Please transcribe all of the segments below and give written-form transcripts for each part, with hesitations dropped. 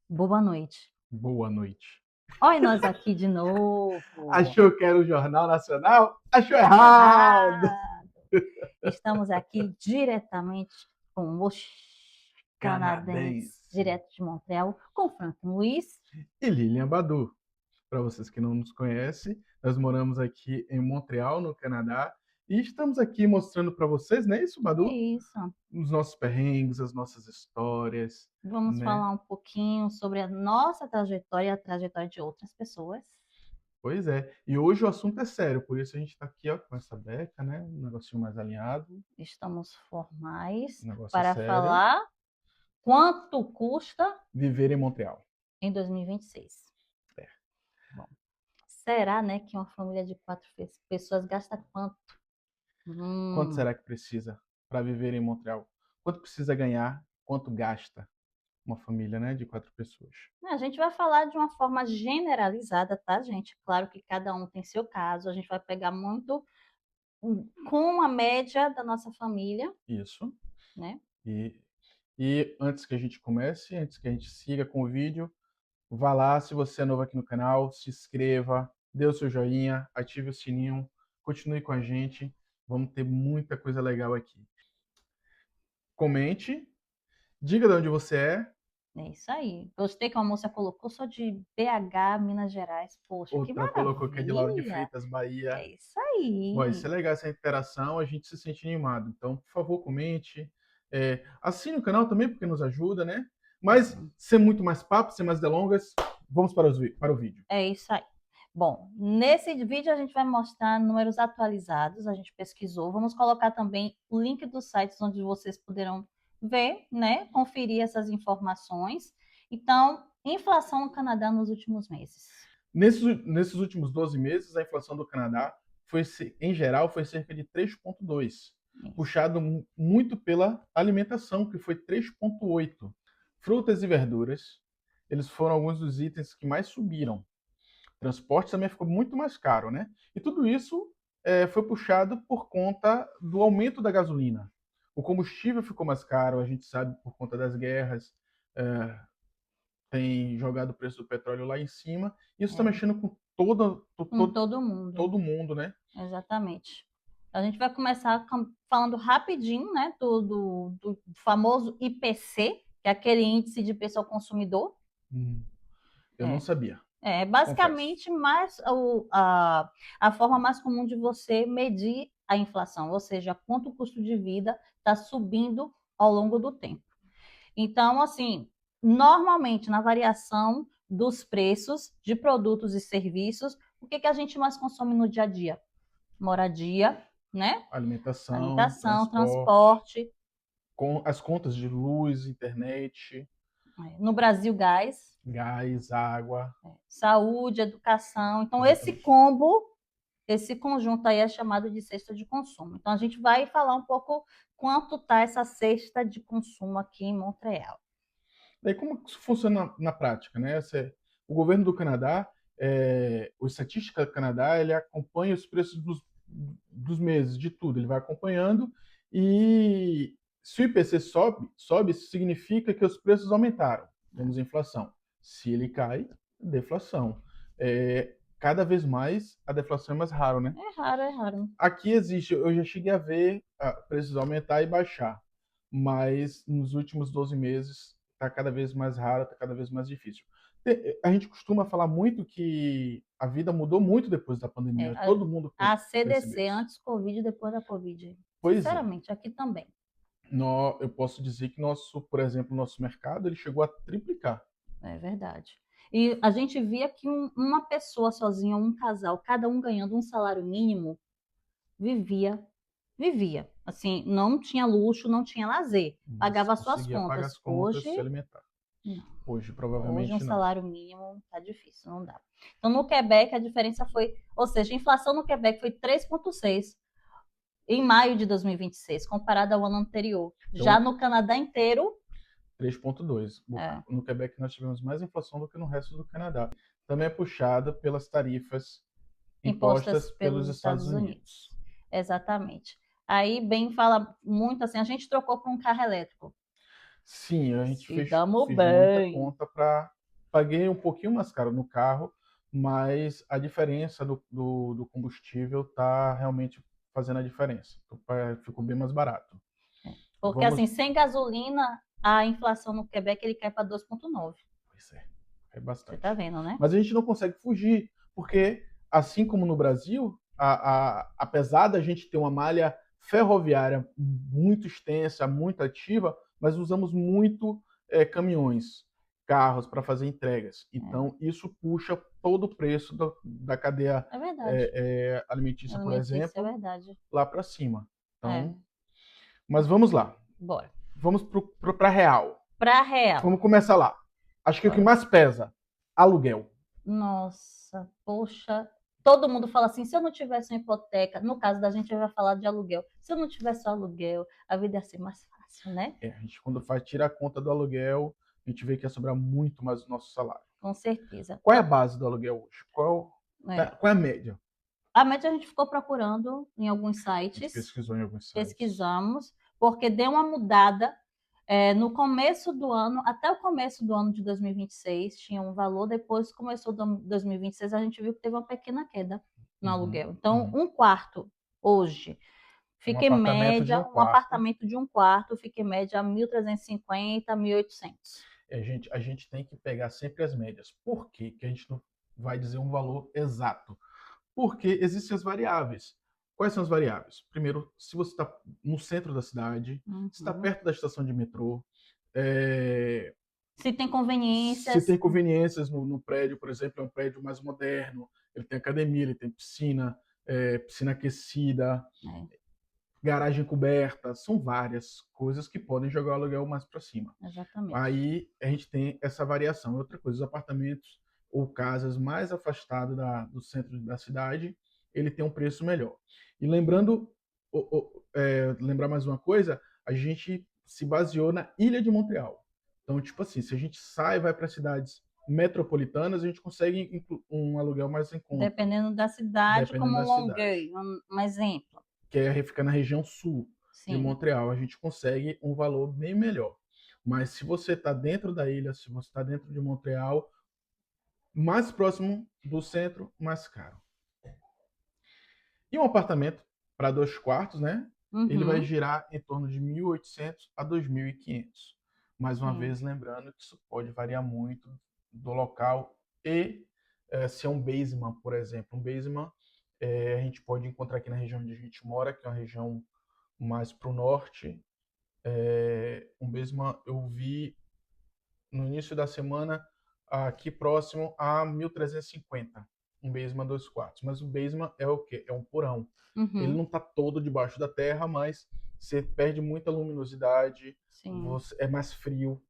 Boa noite. Boa noite. Olha nós aqui de novo. Achou que era o Jornal Nacional? Achou Achou errado! errado. Estamos aqui diretamente com os canadenses, Canadense. direto de Montreal, com Franklin Luiz. E Lilian Badu. Para vocês que não nos conhecem, nós moramos aqui em Montreal, no Canadá, e estamos aqui mostrando para vocês, não é isso, É Badu? isso. Os nossos perrengues, as nossas histórias, Vamos né? falar um pouquinho sobre a nossa trajetória e a trajetória de outras pessoas. Pois é. E hoje o assunto é sério, por isso a gente está aqui ó, com essa beca, né? Um negocinho mais alinhado, Estamos formais um negócio para sério. falar quanto custa Viver em Montreal. em 2026. É. Bom, será, né, que uma família de 4 pessoas gasta quanto? Quanto Hum, será que precisa para viver em Montreal? Quanto precisa ganhar? Quanto gasta uma família, né, de 4 pessoas? a gente vai falar de uma forma generalizada, tá, gente? Claro que cada um tem seu caso, a gente vai pegar muito com a média da nossa família, Isso. né? E, e antes que a gente comece, antes que a gente siga com o vídeo, vá lá, se você é novo aqui no canal, se inscreva, dê o seu joinha, ative o sininho, continue com a gente. Vamos ter muita coisa legal aqui. Comente, diga de onde você é. É isso aí. Gostei que a moça colocou só de BH, Minas Gerais. Poxa, que Outra colocou que é de Lauro de maravilha! Freitas, Bahia. É isso Bom, isso aí. é legal, essa interação, a gente se sente animado. Então, por favor, comente. Assine o canal também, porque nos ajuda, né? Mas, sem muito mais papo, sem mais delongas, vamos para o vídeo. É isso aí. Bom, nesse vídeo a gente vai mostrar números atualizados, a gente pesquisou. Vamos colocar também o link dos sites onde vocês poderão ver, né? Conferir essas informações. Então, inflação no Canadá nos últimos meses. Nesses últimos 12 meses, a inflação do Canadá, em geral, foi cerca de 3,2, Isso. puxado muito pela alimentação, que foi 3,8. Frutas e verduras, eles foram alguns dos itens que mais subiram. Transporte também ficou muito mais caro, né? E tudo isso foi puxado por conta do aumento da gasolina. O combustível ficou mais caro, a gente sabe, por conta das guerras, é, tem jogado o preço do petróleo lá em cima. Isso está É, mexendo com todo, com todo, todo mundo. todo mundo, né? Exatamente. A gente vai começar falando rapidinho, né, do famoso IPC, que é aquele índice de preço ao consumidor. Hum, eu não É, sabia, É confesso. basicamente a forma mais comum de você medir a inflação, ou seja, quanto o custo de vida está subindo ao longo do tempo. Então, assim, normalmente na variação dos preços de produtos e serviços, o que a gente mais consome no dia a dia? Moradia, né? Alimentação, Alimentação, transporte, transporte, com as contas de luz, internet, no Brasil, gás, gás, água, saúde, educação. Então, esse exatamente. combo, esse conjunto aí é chamado de cesta de consumo. Então, a gente vai falar um pouco quanto está essa cesta de consumo aqui em Montreal. Daí como isso funciona na prática, né? O governo do Canadá, o Estatística do Canadá, ele acompanha os preços dos meses, de tudo, ele vai acompanhando e se o IPC sobe, isso significa que os preços aumentaram, temos inflação. Se ele cai, deflação. Cada vez mais a deflação é mais raro, né? É raro, é raro. Aqui existe, eu já cheguei a ver preços aumentar e baixar, mas nos últimos 12 meses está cada vez mais raro, está cada vez mais difícil. A gente costuma falar muito que a vida mudou muito depois da É, pandemia, todo mundo a percebeu CDC, isso. antes Covid, depois da Covid. Pois é, Sinceramente, aqui também. eu posso dizer que por exemplo, nosso mercado ele chegou a triplicar. É verdade. E a gente via que uma pessoa sozinha, um casal, cada um ganhando um salário mínimo, vivia, vivia. Assim, não tinha luxo, não tinha lazer. Isso, Pagava suas conseguia pagar contas. as Hoje, contas, se alimentar. não. Hoje, Hoje um provavelmente, não. salário mínimo tá difícil, não dá. Então, no Quebec, a diferença foi, ou seja, a inflação no Quebec foi 3,6 em maio de 2026, comparado ao ano anterior. Já Então, no Canadá inteiro, 3,2. é, No Quebec nós tivemos mais inflação do que no resto do Canadá. Também é puxada pelas tarifas impostas impostas pelos pelos Estados Estados Unidos. Unidos. Exatamente. Aí, bem fala muito assim, a gente trocou para um carro elétrico. Sim, a gente Se fez, damos fez muita bem. conta para paguei um pouquinho mais caro no carro, mas a diferença do combustível está realmente fazendo a diferença. Então, ficou bem mais barato. Porque, Vamos. assim, sem gasolina, a inflação no Quebec ele cai para 2,9. Pois é Você tá bastante. vendo, né? Mas a gente não consegue fugir, porque, assim como no Brasil, apesar da gente ter uma malha ferroviária muito extensa, muito ativa, mas usamos muito caminhões, carros para fazer entregas. É, Então, isso puxa todo o preço da cadeia é verdade. alimentícia, por Alimentícia, é exemplo, verdade. lá para cima. É, Então, mas vamos lá. bora. Vamos para real. Para real. Vamos começar lá. Acho que o que Bora. mais pesa, aluguel. Nossa, poxa. Todo mundo fala assim, se eu não tivesse uma hipoteca, no caso da gente vai falar de aluguel. Se eu não tivesse o aluguel, a vida ia ser mais fácil, né? A gente, quando tira a conta do aluguel, a gente vê que ia sobrar muito mais do nosso salário. Com certeza. Qual é a base do aluguel hoje? É. Qual é a média? A média a gente ficou procurando em alguns A gente sites, pesquisou em alguns sites. pesquisamos, porque deu uma mudada. No começo do ano, até o começo do ano de 2026, tinha um valor, depois começou 2026, a gente viu que teve uma pequena queda no Uhum, aluguel. Então, uhum. um quarto hoje, Um fica em apartamento de média, um um quarto. apartamento de um quarto, fica em média 1.350, 1.800. A gente tem que pegar sempre as médias. Por quê que a gente não vai dizer um valor exato? Porque existem as variáveis. Quais são as variáveis? Primeiro, se você está no centro da cidade, se está Uhum. perto da estação de metrô, é, Se tem se tem conveniências, conveniências no prédio, por exemplo, é um prédio mais moderno, ele tem academia, ele tem piscina, piscina aquecida, né? garagem coberta, são várias coisas que podem jogar o aluguel mais para cima. Exatamente. Aí a gente tem essa variação. Outra coisa, os apartamentos ou casas mais afastados do centro da cidade, ele tem um preço melhor. E lembrando, lembrar mais uma coisa, a gente se baseou na Ilha de Montreal. Então, tipo assim, se a gente sai e vai para cidades metropolitanas, a gente consegue um aluguel mais em conta, Dependendo da cidade, dependendo como da cidade. Longueuil, um exemplo. Que fica na região sul de Sim, Montreal, a gente consegue um valor bem melhor. Mas se você está dentro da ilha, se você está dentro de Montreal, mais próximo do centro, mais caro. E um apartamento para 2 quartos, né? Ele vai uhum, girar em torno de 1.800 a 2.500. Mais uma sim, vez, lembrando que isso pode variar muito do local e se é um basement, por exemplo. Um basement a gente pode encontrar aqui na região onde a gente mora, que é uma região mais para o norte. Um basement eu vi no início da semana aqui próximo a 1.350, um basement 2 quartos. Mas o basement é o quê? É um porão. Ele uhum, não está todo debaixo da terra, mas você perde muita luminosidade, sim. é mais frio.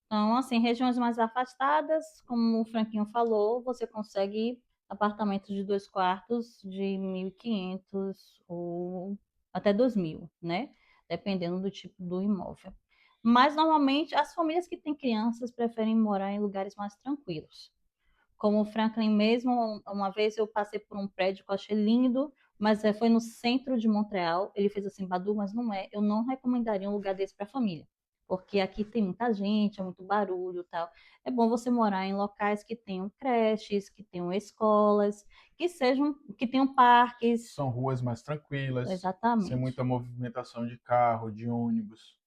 Então, assim, regiões mais afastadas, como o Franquinho falou, você consegue apartamentos de 2 quartos de 1.500 ou até 2.000, né? Dependendo do tipo do imóvel. Mas, normalmente, as famílias que têm crianças preferem morar em lugares mais tranquilos. Como o Franklin mesmo, uma vez eu passei por um prédio que eu achei lindo, mas foi no centro de Montreal. Ele fez assim, Badu, mas não é. Eu não recomendaria um lugar desse para família, porque aqui tem muita gente, é muito barulho, e tal. É bom você morar em locais que tenham creches, que tenham escolas, que tenham parques. São ruas mais tranquilas, sem Exatamente. muita movimentação de carro, de ônibus,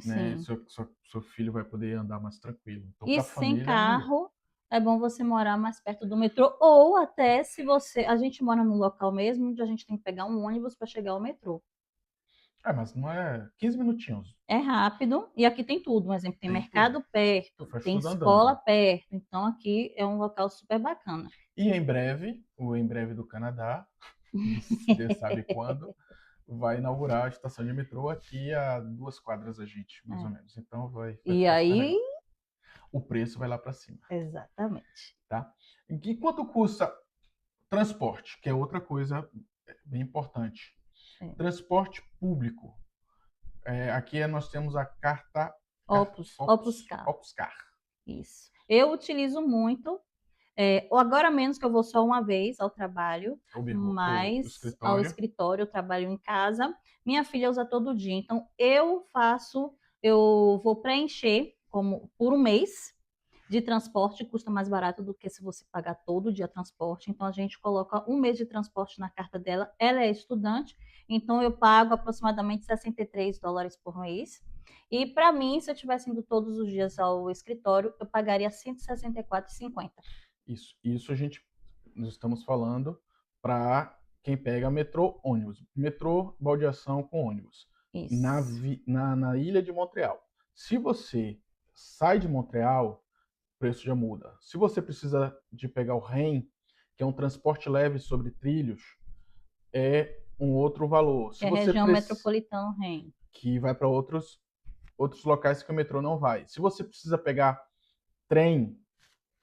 né? Sim. Seu filho vai poder andar mais tranquilo. Então, E para a sem família é melhor. carro, é bom você morar mais perto do metrô, ou até se você. A gente mora num local mesmo onde a gente tem que pegar um ônibus para chegar ao metrô. Mas não é 15 minutinhos, É rápido e aqui tem tudo. Um exemplo, tem tem tudo. mercado perto, Faz tem tudo escola andando. perto. Então aqui é um local super bacana. E em breve, o Em Breve do Canadá, Deus sabe quando, vai inaugurar a estação de metrô aqui a 2 quadras da gente, mais ou É. menos. Então vai E ficar super aí, legal. O preço vai lá para cima, exatamente. tá? E quanto custa transporte, que é outra coisa bem importante. É. Transporte público. Aqui nós temos a carta Opus Car. Opus Car. Isso. Eu utilizo muito. Agora menos que eu vou só uma vez ao trabalho, O mas ao escritório. escritório eu trabalho em casa. Minha filha usa todo dia, então eu vou preencher como por um mês de transporte custa mais barato do que se você pagar todo dia transporte. Então, a gente coloca um mês de transporte na carta dela. Ela é estudante, então eu pago aproximadamente US$ 63 por mês. E para mim, se eu estivesse indo todos os dias ao escritório, eu pagaria R$ 164,50. Isso nós estamos falando para quem pega metrô, ônibus. Metrô, baldeação com ônibus. Isso. Na ilha de Montreal. Se você sai de Montreal, o preço já muda. Se você precisa de pegar o REM, que é um transporte leve sobre trilhos, é um outro valor. Que Se é a você região precisa, metropolitana REM. que vai para outros locais que o metrô não vai. Se você precisa pegar trem,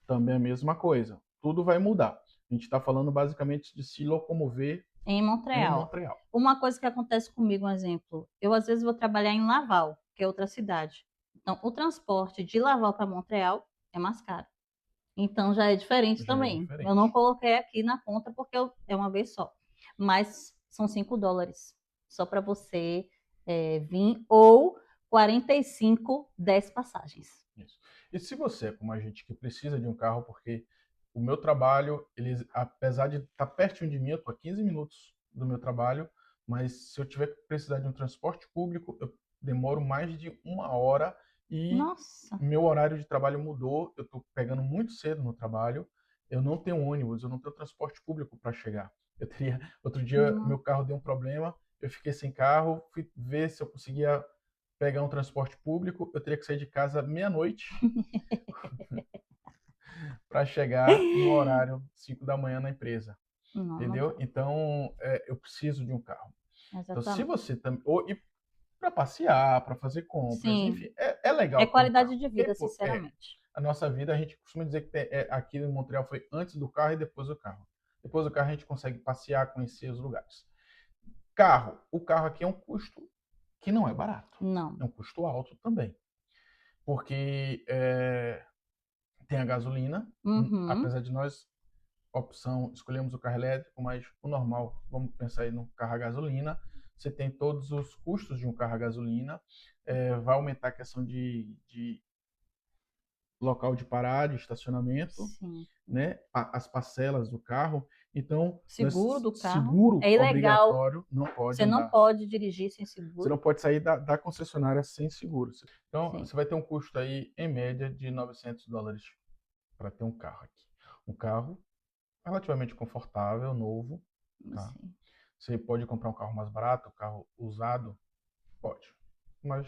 também é a mesma coisa. Tudo vai mudar. A gente está falando basicamente de se locomover Em em Montreal. Montreal. Uma coisa que acontece comigo, um exemplo, eu às vezes vou trabalhar em Laval, que é outra cidade. Então, o transporte de Laval para Montreal é mais caro. Então, já é diferente Já é também. Eu não diferente. coloquei aqui na conta porque é uma vez só. Mas são US$ 5 só para você vir, ou 45, 10 passagens. Isso. E se você, como a gente, que precisa de um carro, porque o meu trabalho, eles, apesar de estar pertinho de mim, eu estou a 15 minutos do meu trabalho, mas se eu tiver que precisar de um transporte público, eu demoro mais de 1 hora e Nossa! meu horário de trabalho mudou, eu estou pegando muito cedo no trabalho, eu não tenho ônibus, eu não tenho transporte público para chegar. Outro dia, Hum. meu carro deu um problema, eu fiquei sem carro, fui ver se eu conseguia pegar um transporte público, eu teria que sair de casa meia-noite para chegar no horário 5 da manhã na empresa, Não, não entendeu? dá. Então, eu preciso de um carro. Então, se Exatamente. você também, ou e para passear, para fazer compras, Sim, enfim, é é legal ter um carro. qualidade de Porque, vida, pô, sinceramente. a nossa vida, a gente costuma dizer que aqui em Montreal foi antes do carro e depois do carro. Depois do carro a gente consegue passear, conhecer os lugares. O carro aqui é um custo que não é barato, Não. é um custo alto também, porque tem a gasolina, Uhum. apesar de nós escolhemos o carro elétrico, mas o normal, vamos pensar aí no carro a gasolina, você tem todos os custos de um carro a gasolina, vai aumentar a questão de local de parar, de estacionamento, Sim. né? As parcelas do carro, então Seguro do carro seguro é ilegal. obrigatório, não pode Você não andar. pode dirigir sem Você não seguro. pode sair da concessionária sem seguro. Então, Sim. você vai ter um custo aí, em média, de US$ 900 para ter um carro aqui. Um carro relativamente confortável, novo, tá? Sim. Você pode comprar um carro mais barato, um carro usado, pode, mas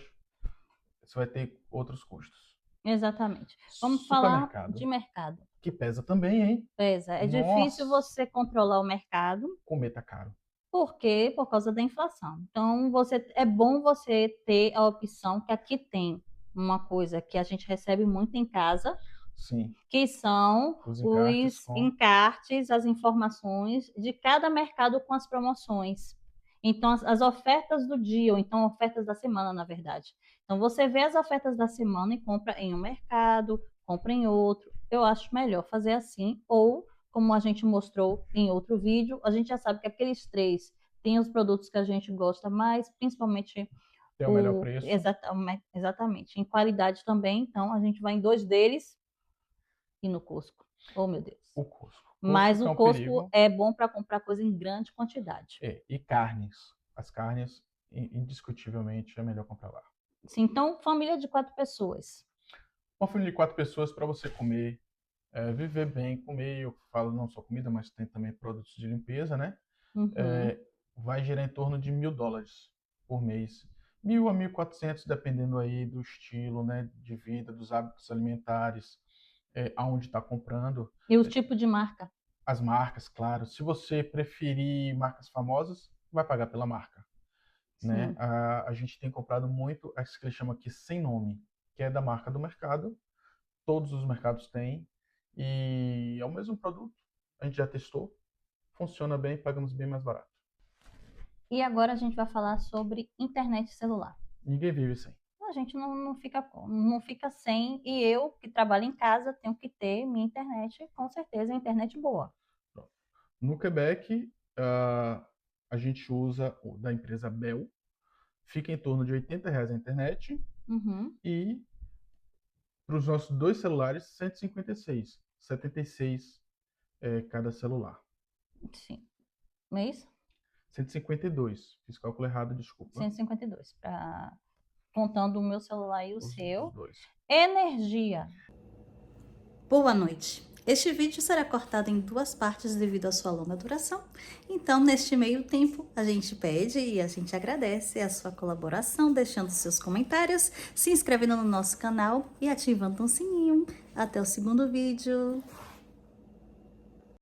você vai ter outros custos. Exatamente. Vamos falar de Supermercado, mercado. que pesa também, hein? Pesa. É Nossa, difícil você controlar o mercado. comer tá caro. Por quê? Por causa da inflação. Então, é bom você ter a opção que aqui tem uma coisa que a gente recebe muito em casa, Sim, que são os encartes os com. encartes, as informações de cada mercado com as promoções. Então, as ofertas do dia, ou então ofertas da semana, na verdade. Então, você vê as ofertas da semana e compra em um mercado, compra em outro. Eu acho melhor fazer assim, ou, como a gente mostrou em outro vídeo, a gente já sabe que aqueles três têm os produtos que a gente gosta mais, principalmente Tem o melhor preço, exatamente, em qualidade também. Então, a gente vai em dois deles e no Costco. Oh, meu Deus. o Costco. Costco Mas que é o um Costco perigo. é bom para comprar coisa em grande quantidade. E carnes. As carnes, indiscutivelmente, é melhor comprar lá. Sim, então, família de 4 pessoas. Uma família de 4 pessoas para você comer, viver bem, comer, eu falo não só comida, mas tem também produtos de limpeza, né? Uhum. Vai girar em torno de US$ 1.000 por mês. 1.000 a 1.400, dependendo aí do estilo, né, de vida, dos hábitos alimentares, aonde está comprando. E o tipo de marca? As marcas, claro. Se você preferir marcas famosas, vai pagar pela marca, né? Sim. A gente tem comprado muito as que eles chamam aqui sem nome, que é da marca do mercado. Todos os mercados têm e é o mesmo produto. A gente já testou, funciona bem, pagamos bem mais barato. E agora a gente vai falar sobre internet celular. Ninguém vive sem. A gente não fica sem, e eu, que trabalho em casa, tenho que ter minha internet, com certeza, internet boa. No Quebec, a gente usa da empresa Bell, fica em torno de R$ 80 a internet Uhum. e para os nossos 2 celulares, 156. 76 cada celular. Sim. Não é isso? 152. Fiz cálculo errado, desculpa. 152. Contando o meu celular e o Os seu. dois. Energia. Boa noite. Este vídeo será cortado em 2 partes devido à sua longa duração. Então, neste meio tempo, a gente pede e a gente agradece a sua colaboração, deixando seus comentários, se inscrevendo no nosso canal e ativando o sininho. Até o segundo vídeo.